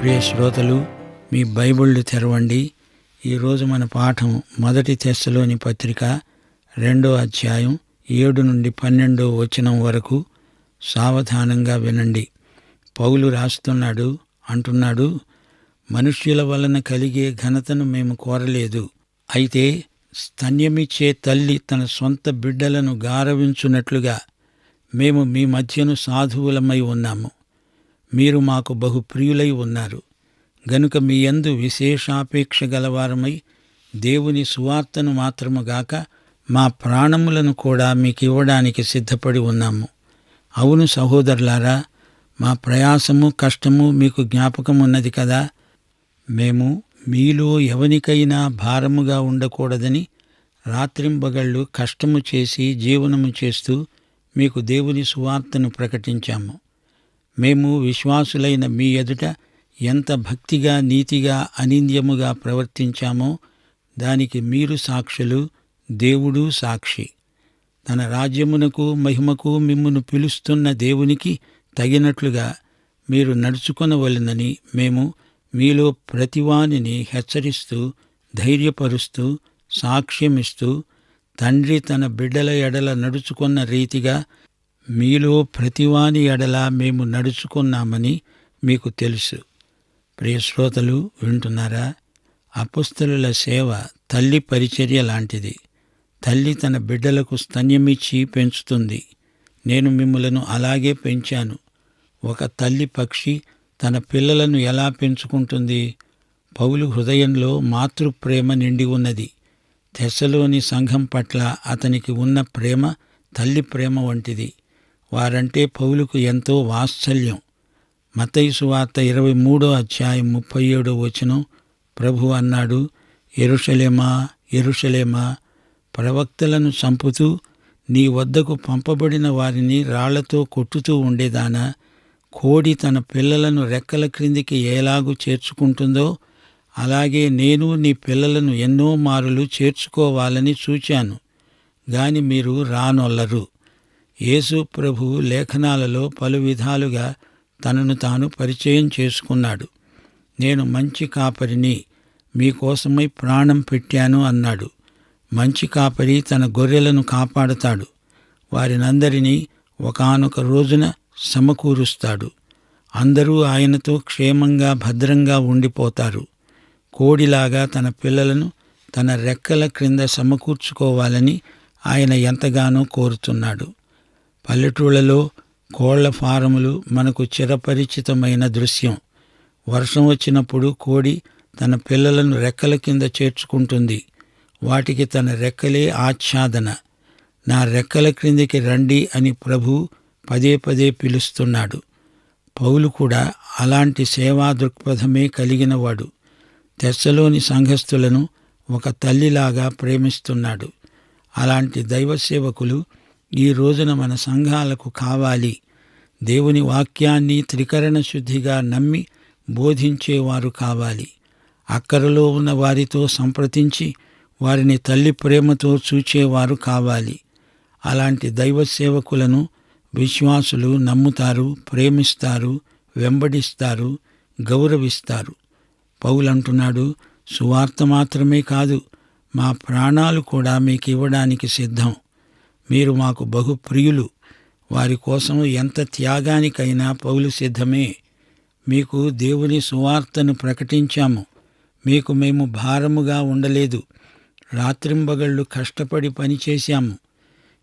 ప్రియ శ్రోతలు, మీ బైబిళ్ళు తెరవండి. ఈరోజు మన పాఠం 1 తెస్సలోని పత్రిక 2వ అధ్యాయం 7 నుండి 12వ వచనం వరకు. సావధానంగా వినండి. పౌలు అంటున్నాడు, మనుష్యుల వలన కలిగే ఘనతను మేము కోరలేదు. అయితే స్తన్యమిచ్చే తల్లి తన సొంత బిడ్డలను గారవించున్నట్లుగా మేము మీ మధ్యను సాధువులమై ఉన్నాము. మీరు మాకు బహు ప్రియులై ఉన్నారు గనుక మీ యందు విశేషాపేక్ష గలవారమై దేవుని సువార్తను మాత్రముగాక మా ప్రాణములను కూడా మీకివ్వడానికి సిద్ధపడి ఉన్నాము. అవును సహోదరులారా, మా ప్రయాసము కష్టము మీకు జ్ఞాపకమున్నది కదా. మేము మీలో ఎవనికైనా భారముగా ఉండకూడదని రాత్రింబగళ్ళు కష్టము చేసి జీవనము చేస్తూ మీకు దేవుని సువార్తను ప్రకటించాము. మేము విశ్వాసులైన మీ ఎదుట ఎంత భక్తిగా, నీతిగా, అనింద్యముగా ప్రవర్తించామో దానికి మీరు సాక్షులు, దేవుడు సాక్షి. తన రాజ్యమునకు మహిమకు మిమ్మును పిలుస్తున్న దేవునికి తగినట్లుగా మీరు నడుచుకొనవలెనని మేము మీలో ప్రతివానిని హెచ్చరిస్తూ, ధైర్యపరుస్తూ, సాక్ష్యమిస్తూ, తండ్రి తన బిడ్డల ఎడల నడుచుకున్న రీతిగా మీలో ప్రతివాని ఎడల మేము నడుచుకున్నామని మీకు తెలుసు. ప్రియ శ్రోతలు, వింటున్నారా? అపొస్తలుల సేవ తల్లి పరిచర్య లాంటిది. తల్లి తన బిడ్డలకు స్తన్యమిచ్చి పెంచుతుంది. నేను మిమ్ములను అలాగే పెంచాను. ఒక తల్లి పక్షి తన పిల్లలను ఎలా పెంచుకుంటుంది? పౌలు హృదయంలో మాతృప్రేమ నిండి ఉన్నది. తెస్సలోని సంఘం పట్ల అతనికి ఉన్న ప్రేమ తల్లి ప్రేమ వంటిది. వారంటే పౌలుకు ఎంతో వాత్సల్యం. మత్తయి సువార్త 23వ అధ్యాయం 37వ వచనం ప్రభువు అన్నాడు, యెరూషలేమా, యెరూషలేమా, ప్రవక్తలను చంపుతూ నీ వద్దకు పంపబడిన వారిని రాళ్లతో కొట్టుతూ ఉండేదానా, కోడి తన పిల్లలను రెక్కల క్రిందికి ఎలాగూ చేర్చుకుంటుందో అలాగే నేను నీ పిల్లలను ఎన్నో మారులు చేర్చుకోవాలని చూచాను, గాని మీరు రానొల్లరు. యేసు ప్రభు లేఖనాలలో పలు విధాలుగా తనను తాను పరిచయం చేసుకున్నాడు. నేను మంచి కాపరిని, మీకోసమై ప్రాణం పెట్టాను అన్నాడు. మంచి కాపరి తన గొర్రెలను కాపాడుతాడు. వారినందరినీ ఒకానొక రోజున సమకూరుస్తాడు. అందరూ ఆయనతో క్షేమంగా భద్రంగా ఉండిపోతారు. కోడిలాగా తన పిల్లలను తన రెక్కల క్రింద సమకూర్చుకోవాలని ఆయన ఎంతగానో కోరుతున్నాడు. పల్లెటూళ్ళలో కోళ్ల ఫారములు మనకు చిరపరిచితమైన దృశ్యం. వర్షం వచ్చినప్పుడు కోడి తన పిల్లలను రెక్కల కింద చేర్చుకుంటుంది. వాటికి తన రెక్కలే ఆచ్ఛాదన. నా రెక్కల క్రిందికి రండి అని ప్రభు పదే పదే పిలుస్తున్నాడు. పౌలు కూడా అలాంటి సేవా దృక్పథమే కలిగినవాడు. తెస్సలోని సంఘస్థులను ఒక తల్లిలాగా ప్రేమిస్తున్నాడు. అలాంటి దైవ సేవకులు ఈ రోజున మన సంఘాలకు కావాలి. దేవుని వాక్యాన్ని త్రికరణ శుద్ధిగా నమ్మి బోధించేవారు కావాలి. అక్కరలో ఉన్న వారితో సంప్రదించి వారిని తల్లి ప్రేమతో చూచేవారు కావాలి. అలాంటి దైవ సేవకులను విశ్వాసులు నమ్ముతారు, ప్రేమిస్తారు, వెంబడిస్తారు, గౌరవిస్తారు. పౌలంటున్నాడు, సువార్త మాత్రమే కాదు, మా ప్రాణాలు కూడా మీకు ఇవ్వడానికి సిద్ధం. మీరు మాకు బహు ప్రియులు. వారి కోసం ఎంత త్యాగానికైనా పౌలు సిద్ధమే. మీకు దేవుని సువార్తను ప్రకటించాము. మీకు మేము భారముగా ఉండలేదు. రాత్రింబగళ్ళు కష్టపడి పనిచేశాము.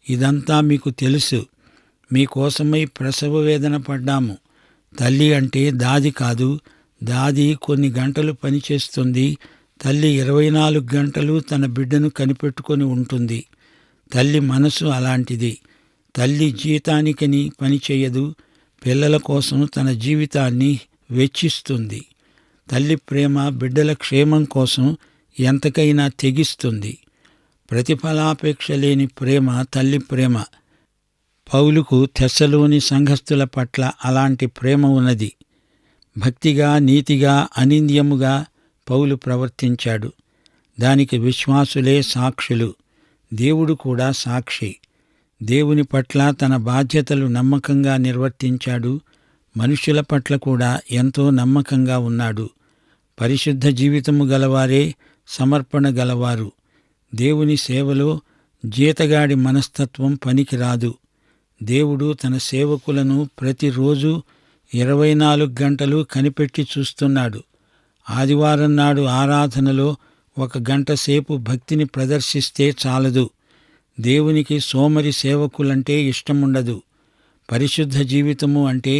ఇదంతా మీకు తెలుసు. మీకోసమై ప్రసవ వేదన పడ్డాము. తల్లి అంటే దాది కాదు. దాది కొన్ని గంటలు పనిచేస్తుంది. తల్లి 24 గంటలు తన బిడ్డను కనిపెట్టుకొని ఉంటుంది. తల్లి మనసు అలాంటిది. తల్లి జీతానికని పనిచేయదు. పిల్లల కోసం తన జీవితాన్ని వెచ్చిస్తుంది. తల్లి ప్రేమ బిడ్డల క్షేమం కోసం ఎంతకైనా తెగిస్తుంది. ప్రతిఫలాపేక్ష లేని ప్రేమ తల్లి ప్రేమ. పౌలుకు తెస్సలోని సంఘస్థుల పట్ల అలాంటి ప్రేమ ఉన్నది. భక్తిగా, నీతిగా, అనింద్యముగా పౌలు ప్రవర్తించాడు. దానికి విశ్వాసులే సాక్షులు. దేవుడు కూడా సాక్షి. దేవుని పట్ల తన బాధ్యతలు నమ్మకంగా నిర్వర్తించాడు. మనుష్యుల పట్ల కూడా ఎంతో నమ్మకంగా ఉన్నాడు. పరిశుద్ధ జీవితము గలవారే సమర్పణ గలవారు. దేవుని సేవలో జీతగాడి మనస్తత్వం పనికిరాదు. దేవుడు తన సేవకులను ప్రతిరోజు 24 గంటలు కనిపెట్టి చూస్తున్నాడు. ఆదివారం నాడు ఆరాధనలో 1 గంట సేపు భక్తిని ప్రదర్శిస్తే చాలదు. దేవునికి సోమరి సేవకులంటే ఇష్టముండదు. పరిశుద్ధ జీవితము అంటే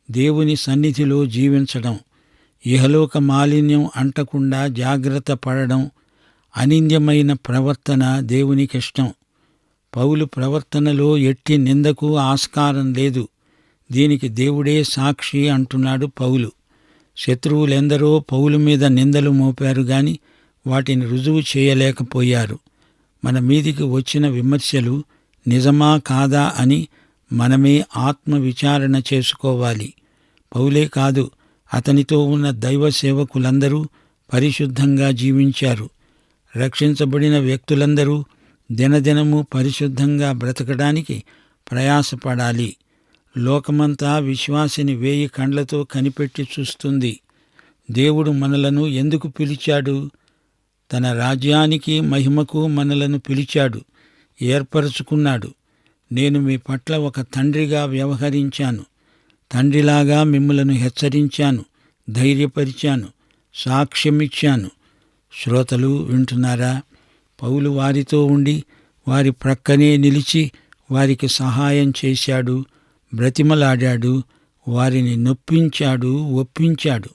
దేవుని సన్నిధిలో జీవించడం, ఇహలోక మాలిన్యం అంటకుండా జాగ్రత్త పడడం, అనింద్యమైన ప్రవర్తన దేవునికిష్టం. పౌలు ప్రవర్తనలో ఎట్టి నిందకు ఆస్కారం లేదు. దీనికి దేవుడే సాక్షి అంటున్నాడు పౌలు. శత్రువులెందరో పౌలు మీద నిందలు మోపారు గాని వాటిని రుజువు చేయలేకపోయారు. మన మీదికి వచ్చిన విమర్శలు నిజమా కాదా అని మనమే ఆత్మవిచారణ చేసుకోవాలి. పౌలే కాదు, అతనితో ఉన్న దైవ సేవకులందరూ పరిశుద్ధంగా జీవించారు. రక్షించబడిన వ్యక్తులందరూ దినదినము పరిశుద్ధంగా బ్రతకడానికి ప్రయాసపడాలి. లోకమంతా విశ్వాసిని 1000 కండ్లతో కనిపెట్టి చూస్తుంది. దేవుడు మనలను ఎందుకు పిలిచాడు? తన రాజ్యానికి మహిమకు మనలను పిలిచాడు, ఏర్పరచుకున్నాడు. నేను మీ పట్ల ఒక తండ్రిగా వ్యవహరించాను. తండ్రిలాగా మిమ్మలను హెచ్చరించాను, ధైర్యపరిచాను, సాక్ష్యమిచ్చాను. శ్రోతలు వింటున్నారా? పౌలు వారితో ఉండి వారి ప్రక్కనే నిలిచి వారికి సహాయం చేశాడు, బ్రతిమలాడాడు, వారిని నొప్పించాడు, ఒప్పించాడు.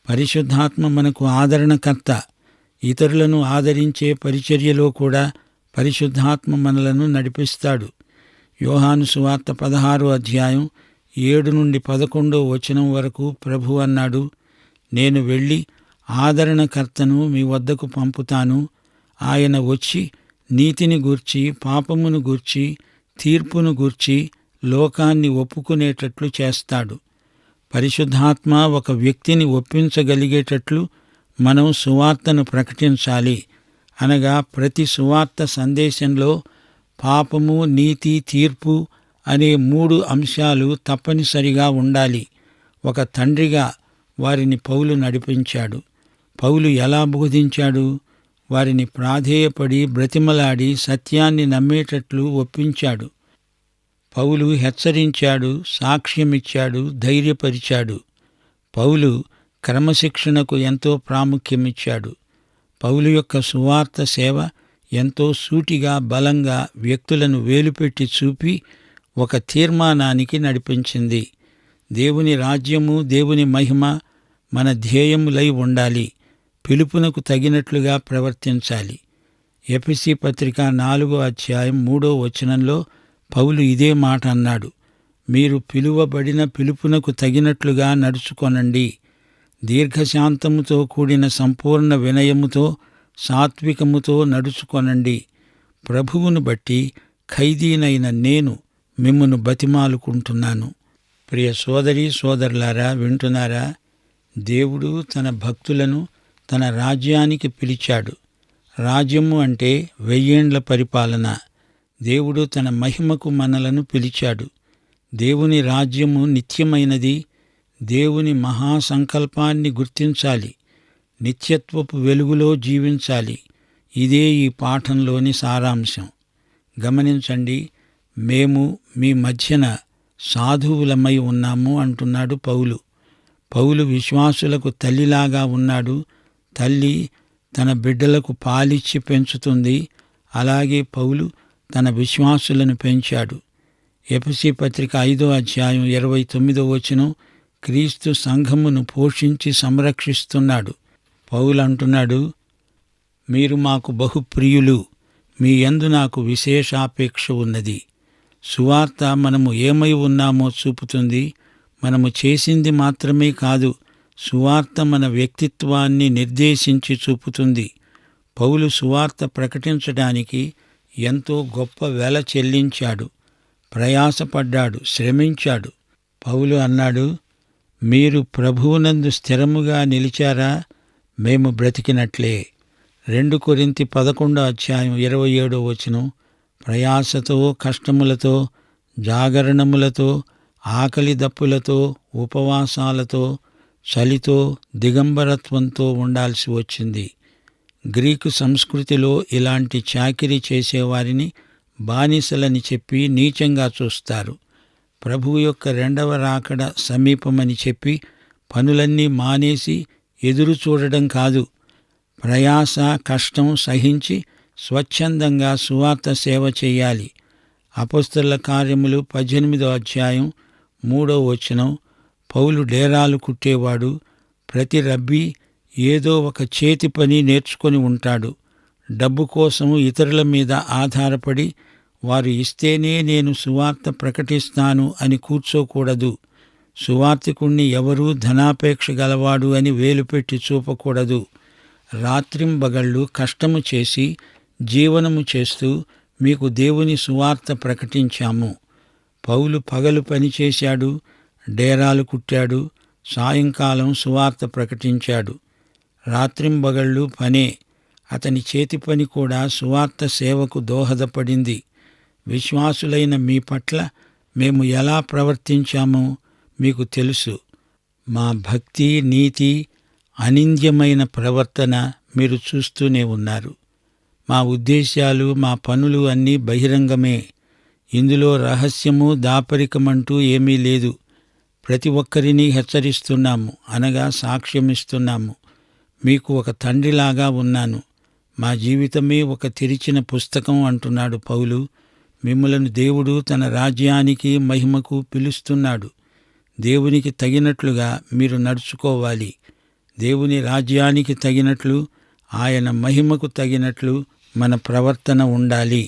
పరిశుద్ధాత్మ మనకు ఆదరణకర్త. ఇతరులను ఆదరించే పరిచర్యలో కూడా పరిశుద్ధాత్మ మనలను నడిపిస్తాడు. యోహాను సువార్త 16వ అధ్యాయం 7 నుండి 11వ వచనం వరకు ప్రభు అన్నాడు, నేను వెళ్ళి ఆదరణకర్తను మీ వద్దకు పంపుతాను. ఆయన వచ్చి నీతిని గూర్చి, పాపమును గూర్చి, తీర్పును గూర్చి లోకాన్ని ఒప్పుకునేటట్లు చేస్తాడు. పరిశుద్ధాత్మ ఒక వ్యక్తిని ఒప్పించగలిగేటట్లు మనం సువార్తను ప్రకటించాలి. అనగా ప్రతి సువార్త సందేశంలో పాపము, నీతి, తీర్పు అనే 3 అంశాలు తప్పనిసరిగా ఉండాలి. ఒక తండ్రిగా వారిని పౌలు నడిపించాడు. పౌలు ఎలా బోధించాడు? వారిని ప్రాధేయపడి బ్రతిమలాడి సత్యాన్ని నమ్మేటట్లు ఒప్పించాడు. పౌలు హెచ్చరించాడు, సాక్ష్యమిచ్చాడు, ధైర్యపరిచాడు. పౌలు క్రమశిక్షణకు ఎంతో ప్రాముఖ్యమిచ్చాడు. పౌలు యొక్క సువార్త సేవ ఎంతో సూటిగా, బలంగా వ్యక్తులను వేలుపెట్టి చూపి ఒక తీర్మానానికి నడిపించింది. దేవుని రాజ్యము, దేవుని మహిమ మన ధ్యేయములై ఉండాలి. పిలుపునకు తగినట్లుగా ప్రవర్తించాలి. ఎఫెసీ పత్రిక 4వ అధ్యాయం 3వ వచనంలో పౌలు ఇదే మాట అన్నాడు, మీరు పిలువబడిన పిలుపునకు తగినట్లుగా నడుచుకొనండి. దీర్ఘశాంతముతో కూడిన సంపూర్ణ వినయముతో, సాత్వికముతో నడుచుకొనండి. ప్రభువును బట్టి ఖైదీనైన నేను మిమ్మును బతిమాలుకుంటున్నాను. ప్రియ సోదరీ సోదరులారా, వింటున్నారా? దేవుడు తన భక్తులను తన రాజ్యానికి పిలిచాడు. రాజ్యము అంటే 1000 ఏండ్ల పరిపాలన. దేవుడు తన మహిమకు మనలను పిలిచాడు. దేవుని రాజ్యము నిత్యమైనది. దేవుని మహాసంకల్పాన్ని గుర్తించాలి. నిత్యత్వపు వెలుగులో జీవించాలి. ఇదే ఈ పాఠంలోని సారాంశం. గమనించండి, మేము మీ మధ్యన సాధువులమై ఉన్నాము అంటున్నాడు పౌలు. పౌలు విశ్వాసులకు తల్లిలాగా ఉన్నాడు. తల్లి తన బిడ్డలకు పాలిచ్చి పెంచుతుంది. అలాగే పౌలు తన విశ్వాసులను పెంచాడు. ఎఫెసీ పత్రిక 5వ అధ్యాయం 29వ వచనం, క్రీస్తు సంఘమును పోషించి సంరక్షిస్తున్నాడు. పౌలు అంటున్నాడు, మీరు మాకు బహుప్రియులు, మీ యందు నాకు విశేషాపేక్ష ఉన్నది. సువార్త మనము ఏమై ఉన్నామో చూపుతుంది. మనము చేసింది మాత్రమే కాదు, సువార్త మన వ్యక్తిత్వాన్ని నిర్దేశించి చూపుతుంది. పౌలు సువార్త ప్రకటించడానికి ఎంతో గొప్ప వెల చెల్లించాడు, ప్రయాసపడ్డాడు, శ్రమించాడు. పౌలు అన్నాడు, మీరు ప్రభువునందు స్థిరముగా నిలిచారా? మేము బ్రతికినట్లే. 2 కొరింథీ 11వ అధ్యాయం 27వ వచనం, ప్రయాసతో, కష్టములతో, జాగరణములతో, ఆకలి దప్పులతో, ఉపవాసాలతో, చలితో, దిగంబరత్వంతో ఉండాల్సి వచ్చింది. గ్రీకు సంస్కృతిలో ఇలాంటి చాకిరీ చేసేవారిని బానిసలని చెప్పి నీచంగా చూస్తారు. ప్రభువు యొక్క రెండవ రాకడ సమీపమని చెప్పి పనులన్నీ మానేసి ఎదురు చూడడం కాదు, ప్రయాస కష్టం సహించి స్వచ్ఛందంగా సువార్త సేవ చేయాలి. అపొస్తలుల కార్యములు 18వ అధ్యాయం 3వ వచనం. పౌలు డేరాలు కుట్టేవాడు. ప్రతి రబ్బీ ఏదో ఒక చేతి పని నేర్చుకొని ఉంటాడు. డబ్బు కోసం ఇతరుల మీద ఆధారపడి వారు ఇస్తేనే నేను సువార్త ప్రకటిస్తాను అని కూర్చోకూడదు. సువార్తికుణ్ణి ఎవరూ ధనాపేక్ష గలవాడు అని వేలుపెట్టి చూపకూడదు. రాత్రింబగళ్ళు కష్టము చేసి జీవనము చేస్తూ మీకు దేవుని సువార్త ప్రకటించాము. పౌలు పగలు పనిచేశాడు, డేరాలు కుట్టాడు, సాయంకాలం సువార్త ప్రకటించాడు. రాత్రింబగళ్ళు పనే. అతని చేతి పని కూడా సువార్త సేవకు దోహదపడింది. విశ్వాసులైన మీ పట్ల మేము ఎలా ప్రవర్తించామో మీకు తెలుసు. మా భక్తి, నీతి, అనింద్యమైన ప్రవర్తన మీరు చూస్తూనే ఉన్నారు. మా ఉద్దేశాలు, మా పనులు అన్నీ బహిరంగమే. ఇందులో రహస్యము, దాపరికమంటూ ఏమీ లేదు. ప్రతి ఒక్కరినీ హెచ్చరిస్తున్నాము, అనగా సాక్ష్యమిస్తున్నాము. మీకు ఒక తండ్రిలాగా ఉన్నాను. మా జీవితమే ఒక తెరిచిన పుస్తకం అంటున్నాడు పౌలు. మిమ్ములను దేవుడు తన రాజ్యానికి, మహిమకు పిలుస్తున్నాడు. దేవునికి తగినట్లుగా మీరు నడుచుకోవాలి. దేవుని రాజ్యానికి తగినట్లు, ఆయన మహిమకు తగినట్లు మన ప్రవర్తన ఉండాలి.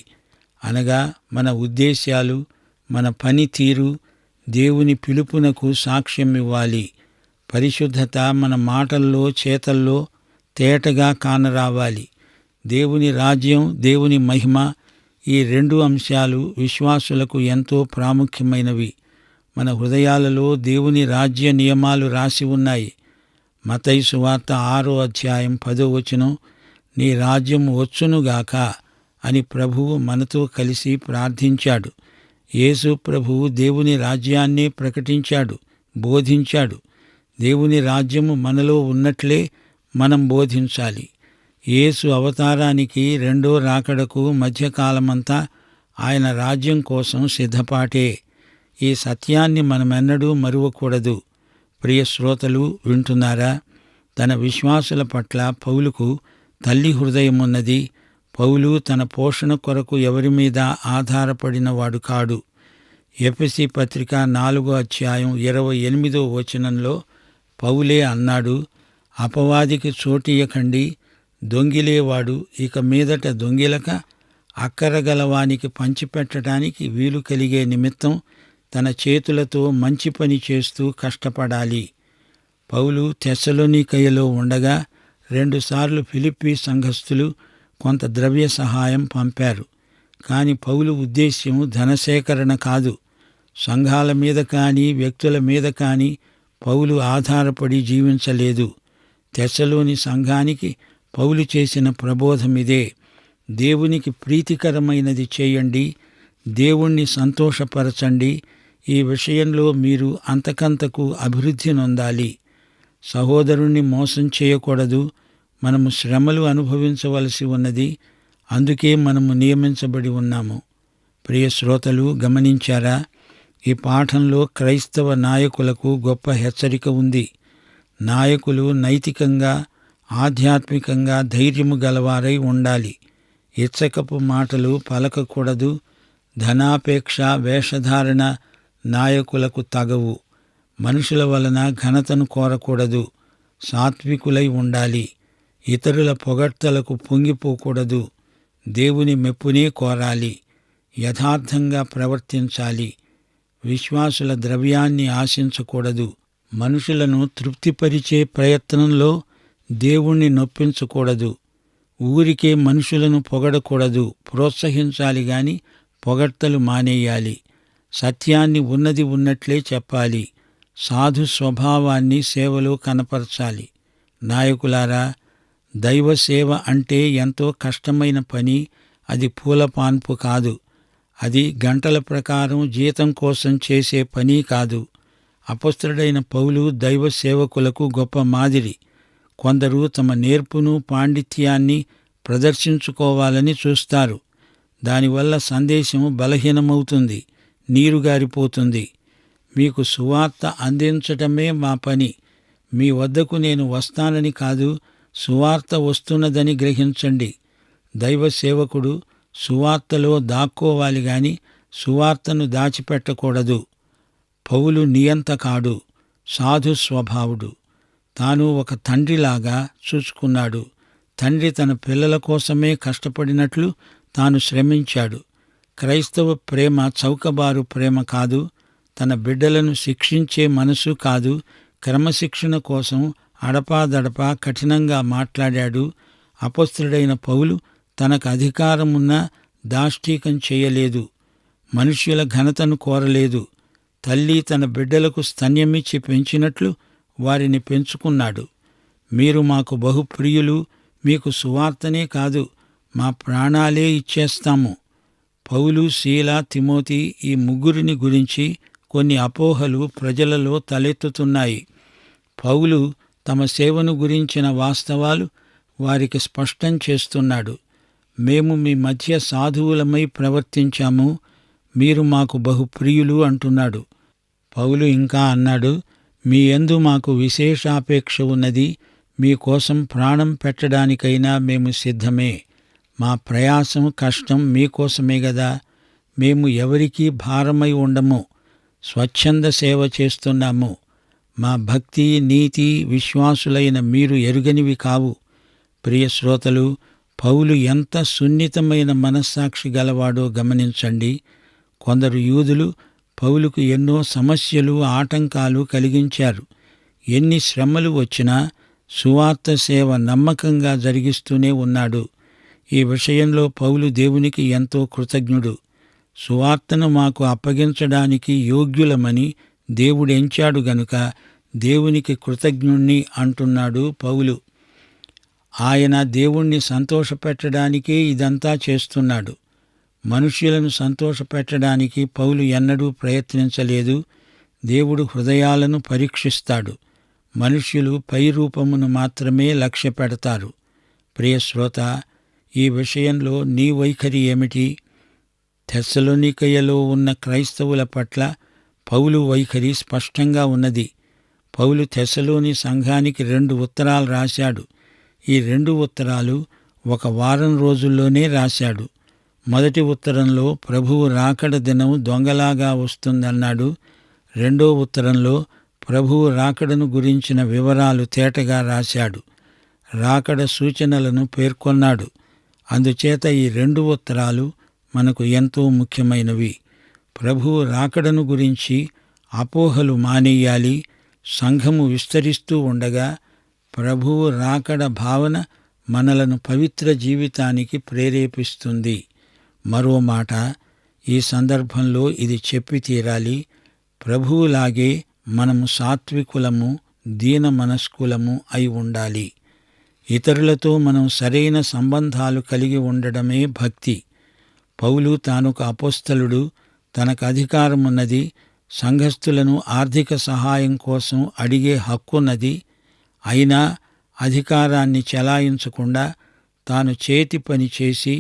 అనగా మన ఉద్దేశాలు, మన పనితీరు దేవుని పిలుపునకు సాక్ష్యమివ్వాలి. పరిశుద్ధత మన మాటల్లో, చేతల్లో తేటగా కానరావాలి. దేవుని రాజ్యం, దేవుని మహిమ, ఈ 2 అంశాలు విశ్వాసులకు ఎంతో ప్రాముఖ్యమైనవి. మన హృదయాలలో దేవుని రాజ్య నియమాలు రాసి ఉన్నాయి. మత్తయి సువార్త 6వ అధ్యాయం 10వ వచనం, నీ రాజ్యం వచ్చునుగాక అని ప్రభువు మనతో కలిసి ప్రార్థించాడు. యేసు ప్రభువు దేవుని రాజ్యాన్నే ప్రకటించాడు, బోధించాడు. దేవుని రాజ్యము మనలో ఉన్నట్లే మనం బోధించాలి. యేసు అవతారానికి, రెండో రాకడకు మధ్యకాలమంతా ఆయన రాజ్యం కోసం సిద్ధపాటే. ఈ సత్యాన్ని మనమెన్నడూ మరువకూడదు. ప్రియ శ్రోతలు వింటున్నారా? తన విశ్వాసుల పట్ల పౌలుకు తల్లి హృదయమున్నది. పౌలు తన పోషణ కొరకు ఎవరి మీద ఆధారపడినవాడు కాడు. ఎఫెసీ పత్రిక 4వ అధ్యాయం 28వ వచనంలో పౌలే అన్నాడు, అపవాదికి చోటియకండి, దొంగిలేవాడు ఇక మీదట దొంగిలక అక్కరగలవానికి పంచిపెట్టడానికి వీలు కలిగే నిమిత్తం తన చేతులతో మంచి పని చేస్తూ కష్టపడాలి. పౌలు తెస్సలోనికయలో ఉండగా 2 సార్లు ఫిలిప్పీ సంఘస్థులు కొంత ద్రవ్య సహాయం పంపారు. కాని పౌలు ఉద్దేశ్యం ధనసేకరణ కాదు. సంఘాల మీద కానీ, వ్యక్తుల మీద కానీ పౌలు ఆధారపడి జీవించలేదు. తెస్సలోని సంఘానికి పౌలు చేసిన ప్రబోధమిదే. దేవునికి ప్రీతికరమైనది చేయండి, దేవుణ్ణి సంతోషపరచండి. ఈ విషయంలో మీరు అంతకంతకు అభివృద్ధి నొందాలి. సహోదరుణ్ణి మోసం చేయకూడదు. మనము శ్రమలు అనుభవించవలసి ఉన్నది. అందుకే మనము నియమించబడి ఉన్నాము. ప్రియ శ్రోతలు గమనించారా? ఈ పాఠంలో క్రైస్తవ నాయకులకు గొప్ప హెచ్చరిక ఉంది. నాయకులు నైతికంగా, ఆధ్యాత్మికంగా ధైర్యము గలవారై ఉండాలి. ఇచ్చకపు మాటలు పలకకూడదు. ధనాపేక్ష, వేషధారణ నాయకులకు తగవు. మనుషుల వలన ఘనతను కోరకూడదు. సాత్వికులై ఉండాలి. ఇతరుల పొగడ్తలకు పొంగిపోకూడదు. దేవుని మెప్పునే కోరాలి. యథార్థంగా ప్రవర్తించాలి. విశ్వాసుల ద్రవ్యాన్ని ఆశించకూడదు. మనుషులను తృప్తిపరిచే ప్రయత్నంలో దేవుణ్ణి నొప్పించకూడదు. ఊరికే మనుషులను పొగడకూడదు. ప్రోత్సహించాలి గాని పొగడ్తలు మానేయాలి. సత్యాన్ని ఉన్నది ఉన్నట్లే చెప్పాలి. సాధు స్వభావాన్ని సేవలో కనపరచాలి. నాయకులారా, దైవ సేవ అంటే ఎంతో కష్టమైన పని. అది పూలపాన్పు కాదు. అది గంటల ప్రకారం జీతం కోసం చేసే పని కాదు. అపొస్తలుడైన పౌలు దైవ సేవకులకు గొప్ప మాదిరి. కొందరు తమ నేర్పును పాండిత్యాన్ని ప్రదర్శించుకోవాలని చూస్తారు. దానివల్ల సందేశం బలహీనమవుతుంది, నీరుగారిపోతుంది. మీకు సువార్త అందించటమే మా పని. మీ వద్దకు నేను వస్తానని కాదు, సువార్త వస్తున్నదని గ్రహించండి. దైవ సేవకుడు సువార్తలో దాక్కోవాలి గాని సువార్తను దాచిపెట్టకూడదు. పౌలు నియంత కాడు, సాధు స్వభావుడు. తాను ఒక తండ్రిలాగా చూసుకున్నాడు. తండ్రి తన పిల్లల కోసమే కష్టపడినట్లు తాను శ్రమించాడు. క్రైస్తవ ప్రేమ చౌకబారు ప్రేమ కాదు, తన బిడ్డలను శిక్షించే మనసు కాదు. క్రమశిక్షణ కోసం అడపాదడపా కఠినంగా మాట్లాడాడు. అపొస్తలుడైన పౌలు తనకు అధికారమున్నా దాష్టీకం చేయలేదు. మనుష్యుల ఘనతను కోరలేదు. తల్లి తన బిడ్డలకు స్తన్యమిచ్చి పెంచినట్లు వారిని పెంచుకున్నాడు. మీరు మాకు బహుప్రియులు, మీకు సువార్తనే కాదు మా ప్రాణాలే ఇచ్చేస్తాము. పౌలు, శీల, తిమోతి ఈ ముగ్గురిని గురించి కొన్ని అపోహలు ప్రజలలో తలెత్తుతున్నాయి. పౌలు తమ సేవను గురించిన వాస్తవాలు వారికి స్పష్టం చేస్తున్నాడు. మేము మీ మధ్య సాధువులమై ప్రవర్తించాము, మీరు మాకు బహుప్రియులు అంటున్నాడు. పౌలు ఇంకా అన్నాడు, మీ యందు మాకు విశేషాపేక్ష ఉన్నది. మీకోసం ప్రాణం పెట్టడానికైనా మేము సిద్ధమే. మా ప్రయాసం, కష్టం మీకోసమే గదా. మేము ఎవరికీ భారమై ఉండము. స్వచ్ఛంద సేవ చేస్తున్నాము. మా భక్తి, నీతి విశ్వాసులైన మీరు ఎరుగనివి కావు. ప్రియ శ్రోతలు, పౌలు ఎంత సున్నితమైన మనస్సాక్షి గలవాడో గమనించండి. కొందరు యూదులు పౌలుకు ఎన్నో సమస్యలు, ఆటంకాలు కలిగించారు. ఎన్ని శ్రమలు వచ్చినా సువార్త సేవ నమ్మకంగా జరిగిస్తూనే ఉన్నాడు. ఈ విషయంలో పౌలు దేవునికి ఎంతో కృతజ్ఞుడు. సువార్తను మాకు అప్పగించడానికి యోగ్యులమని దేవుడెంచాడు గనుక దేవునికి కృతజ్ఞుణ్ణి అంటున్నాడు పౌలు. ఆయన దేవుణ్ణి సంతోషపెట్టడానికే ఇదంతా చేస్తున్నాడు. మనుష్యులను సంతోషపెట్టడానికి పౌలు ఎన్నడూ ప్రయత్నించలేదు. దేవుడు హృదయాలను పరీక్షిస్తాడు. మనుష్యులు పై రూపమును మాత్రమే లక్ష్య పెడతారు. ప్రియశ్రోత, ఈ విషయంలో నీ వైఖరి ఏమిటి? తెస్సలోనికయలో ఉన్న క్రైస్తవుల పట్ల పౌలు వైఖరి స్పష్టంగా ఉన్నది. పౌలు తెస్సలోని సంఘానికి 2 ఉత్తరాలు రాశాడు. ఈ 2 ఉత్తరాలు ఒక వారం రోజుల్లోనే రాశాడు. మొదటి ఉత్తరంలో ప్రభువు రాకడ దినం దొంగలాగా వస్తుందన్నాడు. 2వ ఉత్తరంలో ప్రభువు రాకడను గురించిన వివరాలు తేటగా రాశాడు. రాకడ సూచనలను పేర్కొన్నాడు. అందుచేత ఈ 2 ఉత్తరాలు మనకు ఎంతో ముఖ్యమైనవి. ప్రభువు రాకడను గురించి అపోహలు మానేయాలి. సంఘము విస్తరిస్తూ ఉండగా ప్రభువు రాకడ భావన మనలను పవిత్ర జీవితానికి ప్రేరేపిస్తుంది. మరో మాట, ఈ సందర్భంలో ఇది చెప్పి తీరాలి. ప్రభువులాగే మనము సాత్వికులము, దీన మనస్కులము అయి ఉండాలి. ఇతరులతో మనం సరైన సంబంధాలు కలిగి ఉండడమే భక్తి. పౌలు తానొక అపోస్తలుడు, తనకు అధికారమున్నది, సంఘస్థులను ఆర్థిక సహాయం కోసం అడిగే హక్కున్నది. అయినా అధికారాన్ని చెలాయించకుండా తాను చేతి పని చేసి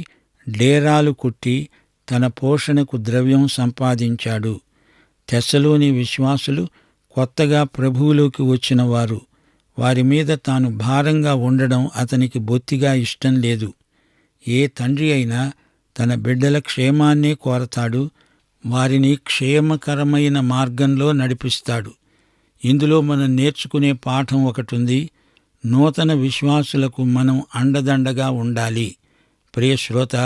డేరాలు కుట్టి తన పోషణకు ద్రవ్యం సంపాదించాడు. తెస్సలోని విశ్వాసులు కొత్తగా ప్రభువులోకి వచ్చిన వారు. వారి మీద తాను భారంగా ఉండడం అతనికి బొత్తిగా ఇష్టం లేదు. ఏ తండ్రి అయినా తన బిడ్డల క్షేమాన్నే కోరతాడు. వారిని క్షేమకరమైన మార్గంలో నడిపిస్తాడు. ఇందులో మనం నేర్చుకునే పాఠం ఒకటుంది. నూతన విశ్వాసులకు మనం అండదండగా ఉండాలి. ప్రియ శ్రోత,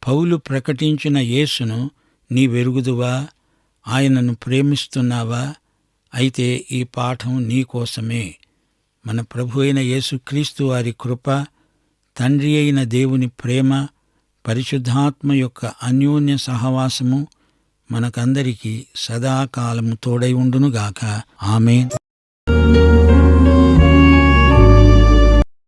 పౌలు ప్రకటించిన యేసును నీవెరుగుదువా? ఆయనను ప్రేమిస్తున్నావా? అయితే ఈ పాఠం నీకోసమే. మన ప్రభు అయిన యేసుక్రీస్తు వారి కృప, తండ్రి అయిన దేవుని ప్రేమ, పరిశుద్ధాత్మ యొక్క అన్యోన్య సహవాసము మనకందరికీ సదాకాలము తోడై ఉండునుగాక. ఆమేన్.